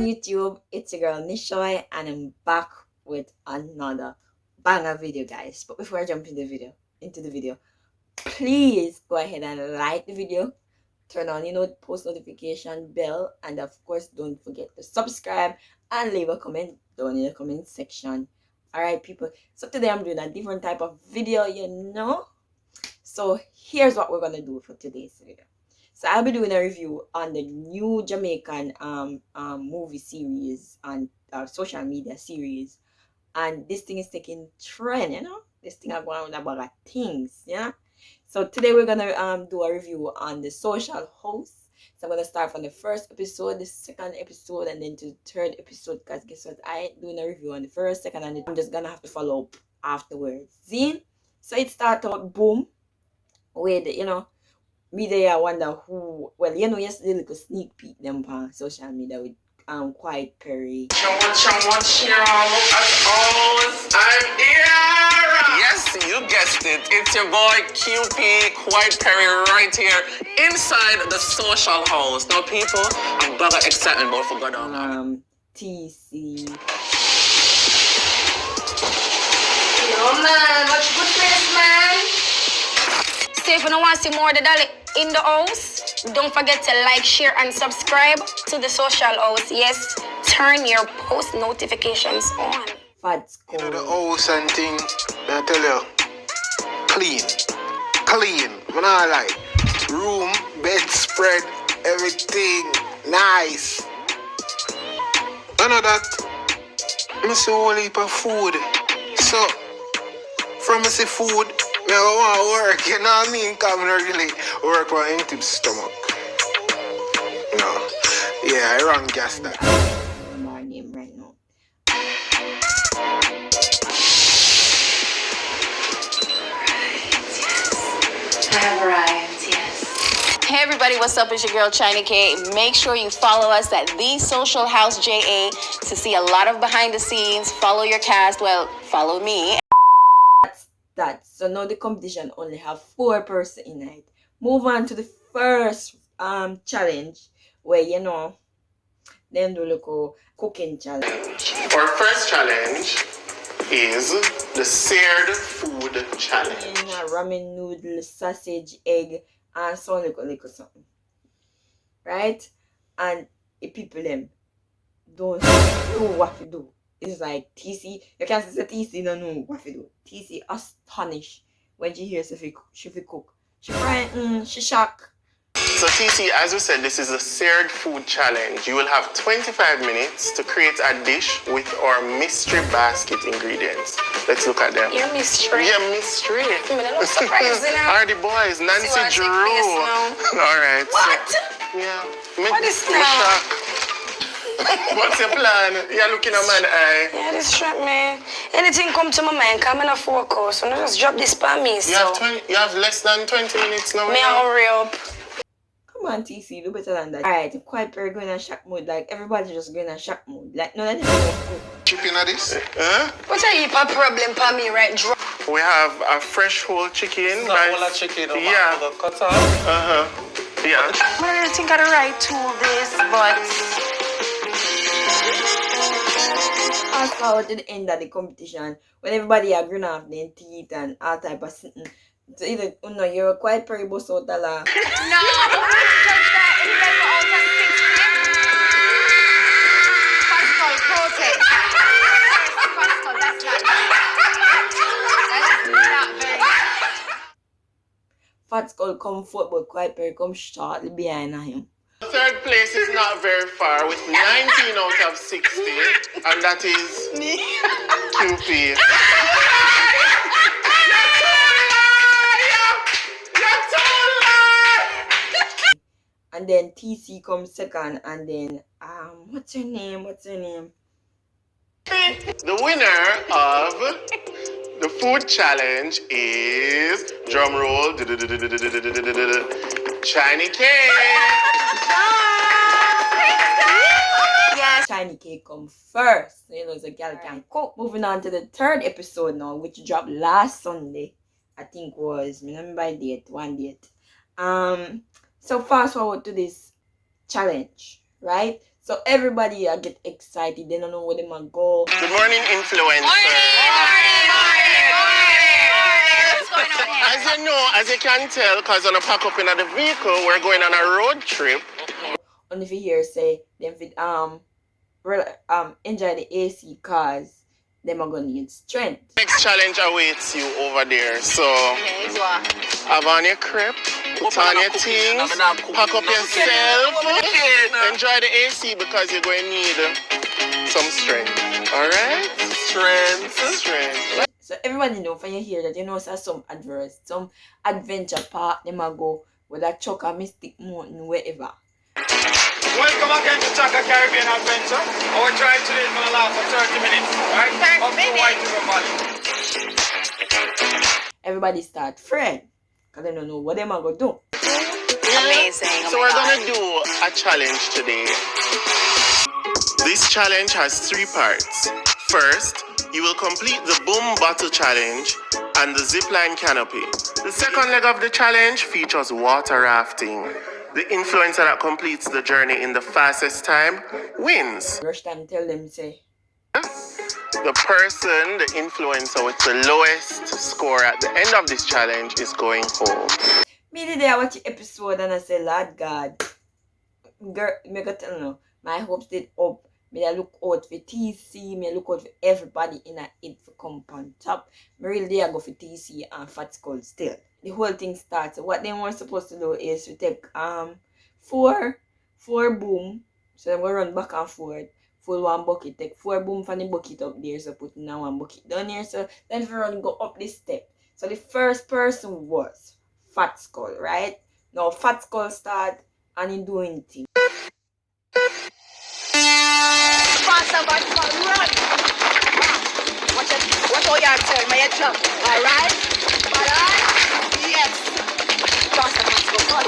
YouTube, it's your girl Nishoy, and I'm back with another banger video, guys. But before I jump into the video, please go ahead and like the video, turn on post notification bell, and of course don't forget to subscribe and leave a comment down in the comment section. Alright, people, so today I'm doing a different type of video, so here's what we're gonna do for today's video. So I'll be doing a review on the new Jamaican movie series and social media series, and this thing is taking trend. This thing are going on about things. So today we're gonna do a review on the Social House. So I'm gonna start from the first episode, the second episode, and then to the third episode. Cause guess what? I ain't doing a review on the first, second, and I'm just gonna have to follow up afterwards. See? So it started out boom with me there. I wonder who. Well, yesterday little sneak peek them on social media with Quiet Perry. Someone share all at all. I'm here. Yes, you guessed it. It's your boy QP Quiet Perry right here inside the Social House. Now, people, I'm bugger excited about for God on. TC. Yo, man, what's good place, man? So if you don't want to see more of the dolly in the house, don't forget to like, share, and subscribe to the Social House. Yes, turn your post notifications on. Fats You know the house and thing, I tell you, clean, when I like, room, bedspread, everything, nice. None of that, I see a whole heap of food, so, from me see food, I want to work, you know what I mean? Because I don't really work with an empty stomach. No. Yeah, I run gas that. My name right now. Hey everybody, what's up? It's your girl China K. Make sure you follow us at The Social House JA to see a lot of behind the scenes. Follow your cast. Well, follow me. That. So now the competition only have 4 person in it. Move on to the first challenge where them do look cooking challenge. Our first challenge is the seared food challenge. Ramen noodle, sausage, egg, and so little something. Right? And the people them don't know what to do. It's like TC, you can't say TC don't know what to do. TC astonished when she hears she cook. She frightened, she shocked. So TC, as we said, this is a seared food challenge. You will have 25 minutes to create a dish with our mystery basket ingredients. Let's look at them. Your mystery. Yeah, mystery. I'm surprised now. Are the boys, Nancy Drew. All right. What? So, yeah. What is now? What's your plan? You're looking at my eye. Yeah, this trap, man. Anything come to my mind, come in a focus. So not just drop this by me, so. You have less than 20 minutes now. May I hurry up? Come on, TC, do better than that. Alright, I'm quite very going in shock mode. Like, everybody's just going in shock mode. Like, no, that is Chipping at this? Huh? What a heap of problem for me, right? Drop. We have a fresh whole chicken. Whole chicken, yeah. Cut off. Yeah. I don't think I the right tool this, but. fast forward to the end of the competition when everybody are grin off their teeth and all type of something. So either you're quite very boss out of la. No, that. Fat Skull come forward, but Quiet Perry come shortly behind him. Third place is not very far with 19 out of 60, and that is QP. And then TC comes second, and then what's her name? The winner of the food challenge is, drum roll, Shiny Cake. Yes. Shiny Cake come first. So, the Gyal can cook. Moving on to the third episode now, which dropped last Sunday. I think was, remember one date. So fast forward to this challenge, right? So everybody get excited. They don't know where they might go. Good morning, influencer. What's going on here? As you know, as you can tell, because on a pack up in the vehicle, we're going on a road trip. And if you hear say them enjoy the AC cars, them are gonna need strength. Next challenge awaits you over there. So have on your crepe, put on your things, pack up yourself, enjoy the AC because you're going to need some strength. Alright? Strength. So everybody know when you hear that, you know some adventure park them a go with a truck or Mystic Mountain wherever. Welcome again to Chaka Caribbean Adventure. Our drive today is going to last for 30 minutes, right? 30 minutes. Everybody start friend, because they don't know what them are going to do. Amazing. Oh So my we're God. going to do a challenge today. This challenge has 3 parts. First, you will complete the boom bottle challenge and the zipline canopy. The second leg of the challenge features water rafting. The influencer that completes the journey in the fastest time wins. Rush time tell them say, The person, the influencer with the lowest score at the end of this challenge is going home. me the day I watch the episode and I say, Lord God, girl, me go tell you, my hopes did up. Me I look out for TC, me I look out for everybody in it for come on top. Me really there go for TC and Fat Skull still. The whole thing starts. What they were supposed to do is to take four boom. So I'm gonna run back and forth. Full one bucket, take 4 boom from the bucket up there, so put in one bucket down here. So then we run go up this step. So the first person was Fat Skull, right? Now Fat Skull start and he doing thing. Faster, but run. Watch all your turn, my head jump. Alright? Alright? Yes. Faster, faster. Run.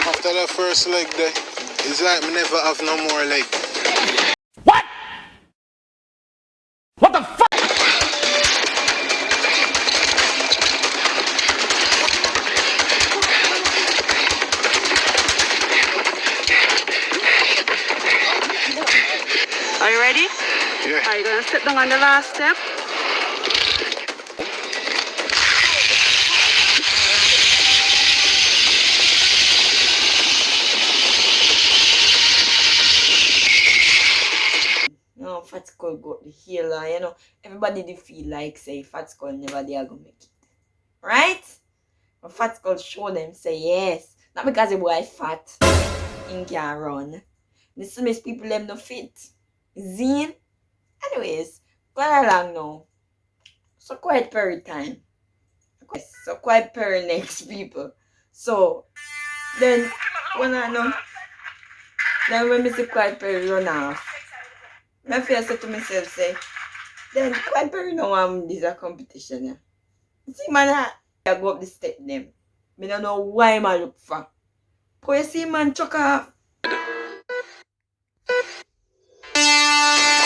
After the first leg there, it's like me never have no more leg. Are you ready? Yeah. Are you gonna sit down on the last step? No, Fat Skull got the healer, you know. Everybody they feel like say Fat Skull never they are gonna make it. Right? But Fat Skull show them say yes. Not because the boy fat in can run. The same people them no fit. Zine. Anyways, going along now. So quiet Perry time. So quiet Perry next people. So then when I know then when Mr. Quiet Perry run off, I feel say to myself say, then Quiet Perry know this a competition. Yeah. See man I go up the step them. Me don't know why I look for. But you see man chuck off.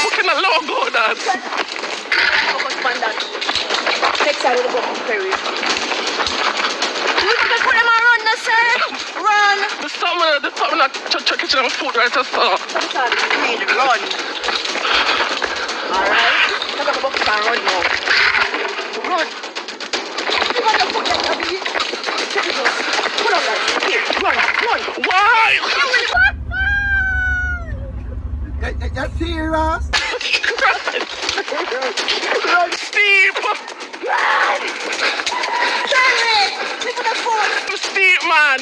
What kind of logo that? Focus on that. Next side of the book, Perry. You can put them on run, no, sir. Run. The summer not catching my foot right so. Focus on speed, run. Alright? Take up the book and run now. Run. You got the foot like a bee. Take it up. Put on that. Here, run. Why? You're serious? Run steep! Charlie! Look at the foot. Steep, man!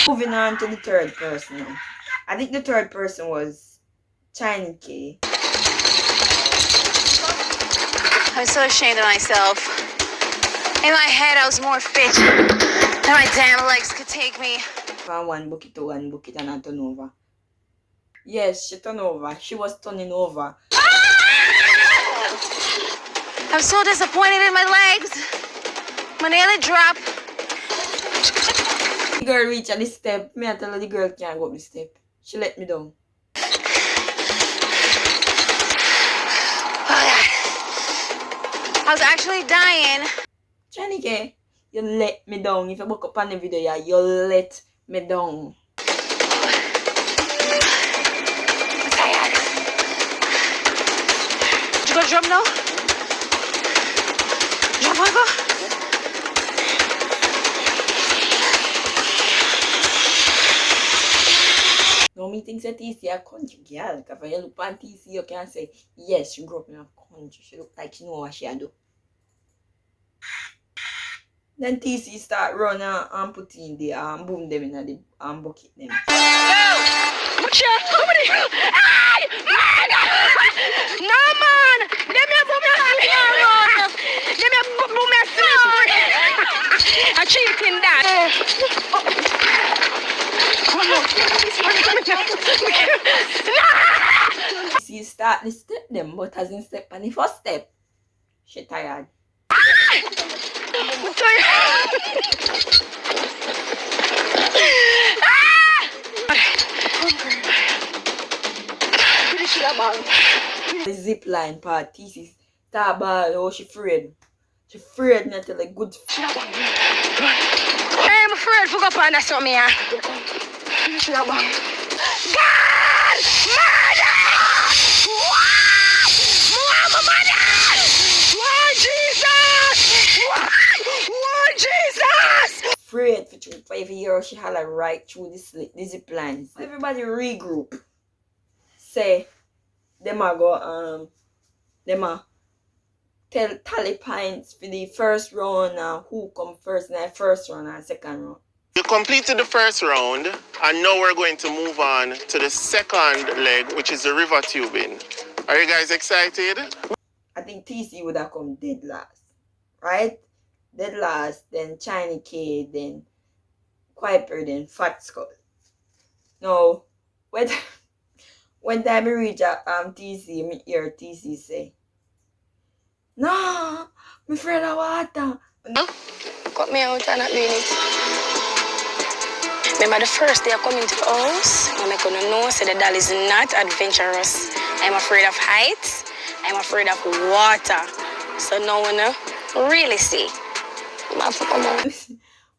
Moving on to the third person now. I think the third person was China K. I'm so ashamed of myself. In my head, I was more fit than my damn legs could take me. From one bucket to one bucket and I turn over. Yes, she turned over. She was turning over. I'm so disappointed in my legs. My nearly dropped. The girl reached at the step. Me I tell her the girl can't go up the step. She let me down. I was actually dying. Johnny K, you let me down. If you look up on the video, yeah, you let me down. Tired. You go jump now? Jump, go. No, me thinks that TC a country girl. Because when you look on TC, you can say, yes, she grew up in a country. She look like she know what she do. Then TC start running and put in the boom them in the bucket them. No, man! Let me boom your hand. Let me boom your sleep. I'm cheating that. TC start the step them, but as in step on the first step, she tired. I'm tired. The zip line part, TC start ball, oh she afraid. She afraid not to like good. I'm afraid to go up on something here. God! Murder! Mother! Why Jesus! Why Jesus! Afraid for 5 years, she had to right through the zip lines. Everybody regroup. Say, them a go, them a tell tally points for the first round and who come first in the first round and second round. You completed the first round, and now we're going to move on to the second leg, which is the river tubing. Are you guys excited? I think TC would have come dead last, right? Dead last, then China K, then Kuiper, then Fat Skull. Now, when time I reach TC, me hear TC say, "No, me afraid of water." Cut me out and not doing it. Remember the first day I come into the house, I'm going to know say the doll is not adventurous. I'm afraid of heights. I'm afraid of water. So now when I really see, I'm have to come out. Me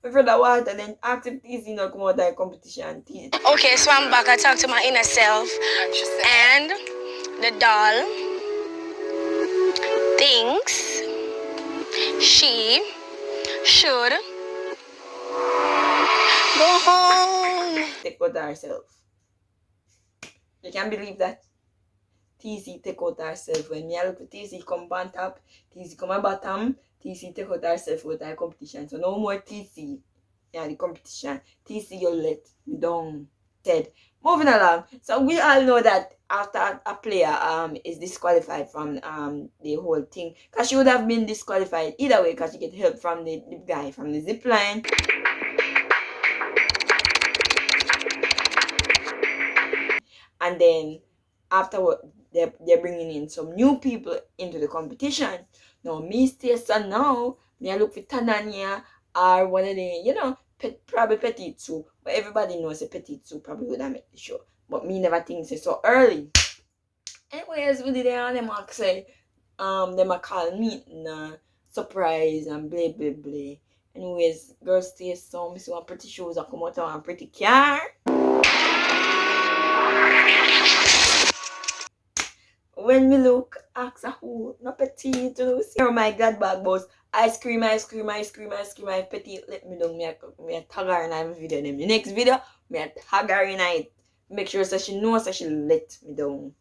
afraid of water, then ask if TC not come out of the competition. Okay, so I'm back. I talk to my inner self. And the doll thinks she should go home. Take out herself. You can't believe that. TC take out herself. When me look at TC come on top, TC come on bottom, TC take out herself out of the competition. So no more TC. Yeah, the competition. TC you let me down. Said. Moving along. So we all know that after a player is disqualified from the whole thing. Because she would have been disqualified either way because she get help from the guy from the zip line. And then afterward, they're bringing in some new people into the competition. Now, me stay so now, me look for Tanania or one of the, probably Petit Sue. But everybody knows a Petit Sue probably would have made the show. But me never think so early. Anyways, we did it and them say, them a call me surprise and blah blah blah. Anyways, girls stay so me see one pretty shows that come out of one pretty car. When me look, ask who, no Petit, oh my God, bag boss. I scream, I Petit, let me down, me a tag her in my video. Then the next video, me a tag her in it. Make sure so she knows so she let me down.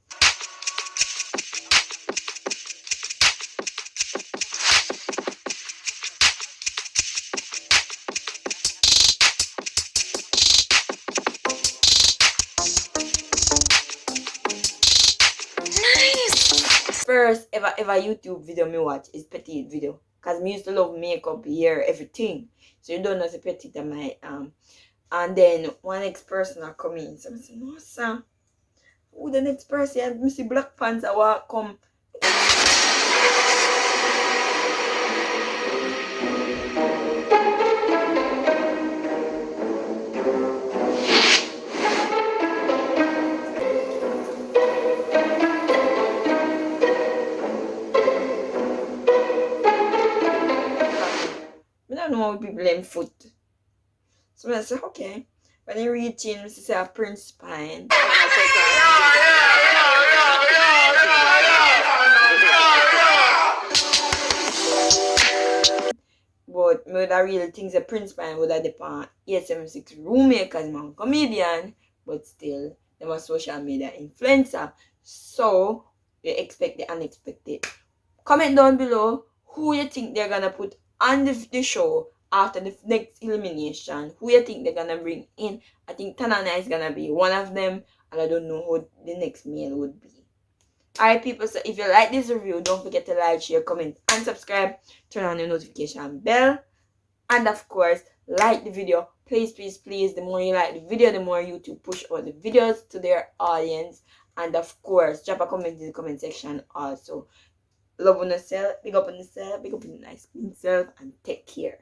First ever YouTube video me watch is Petit video. Cause me used to love makeup, hair, everything. So you don't know the Petit at my and then one next person are coming. So I say, no sir. Who the next person? I see Black Pants I walk come. out people them foot. So I say, okay. When you reach in, we say a Prince Pine. But me would have really think the Prince Pine would have depend 876 roommate because I'm a comedian, but still, I'm a social media influencer. So, you expect the unexpected. Comment down below who you think they're gonna put on the show after the next elimination. Who you think they're gonna bring in. I think Tanana is gonna be one of them, and I don't know who the next male would be. Alright people, so if you like this review, don't forget to like, share, comment, and subscribe. Turn on the notification bell. And of course, like the video. Please, please, please. The more you like the video, the more YouTube push out the videos to their audience. And of course, drop a comment in the comment section also. Love on yourself, big up on yourself, big up on your nice clean self, and take care.